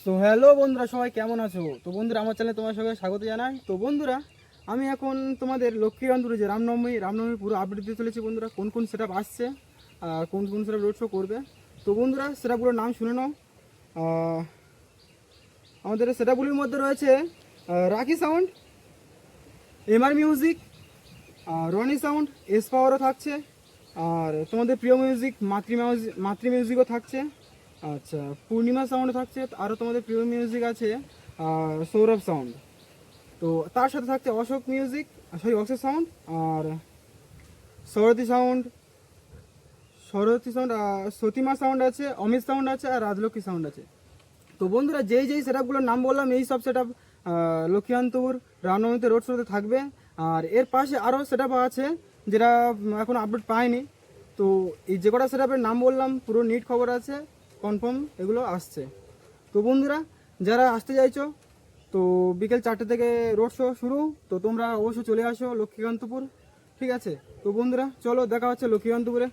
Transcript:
তো হ্যালো বন্ধুরা, সবাই কেমন আছো? তো বন্ধুরা, আমার চ্যানেলে তোমার সবাই স্বাগত জানাই। তো বন্ধুরা, আমি এখন তোমাদের লক্ষ্মীকান্তপুরে যে রামনবমী পুরো আপডেট দিতে চলেছি বন্ধুরা। কোন কোন সেটআপ আসছে আর কোন কোন সেটআপ রোড শো করবে। তো বন্ধুরা, সেটআপগুলোর নাম শুনে নাও। আমাদের সেটআপগুলির মধ্যে রয়েছে Raki sound, MR music, Roni sound, S পাওয়ারও থাকছে, আর তোমাদের প্রিয় মিউজিক মাতৃ মিউজিকও থাকছে। আচ্ছা, পূর্ণিমা সাউন্ড থাকছে, আরও তোমাদের প্রিয় মিউজিক আছে সৌরভ সাউন্ড। তো তার সাথে থাকছে অশোক সাউন্ড, আর সরথী সাউন্ড, সতীমা সাউন্ড আছে, অমিত সাউন্ড আছে, আর রাজলক্ষ্মী সাউন্ড আছে। তো বন্ধুরা, যেই যেই সেটআপগুলোর নাম বললাম, এই সব সেটআপ লক্ষ্মীকান্তপুর রামনবমীতে রোড শোতে থাকবে। আর এর পাশে আরও সেটআপ আছে যেটা এখন আপডেট পায়নি। তো এই যে কটা সেটআপের নাম বললাম, পুরো নিট খবর আছে, কনফার্ম এগুলো আসছে। তো বন্ধুরা, যারা আসতে চাইছো, তো বিকেল 4টে থেকে রোড শো শুরু। তো তোমরা অবশ্যই চলে আসো লক্ষ্মীকান্তপুর, ঠিক আছে? তো বন্ধুরা, চলো দেখা হচ্ছে লক্ষ্মীকান্তপুরে।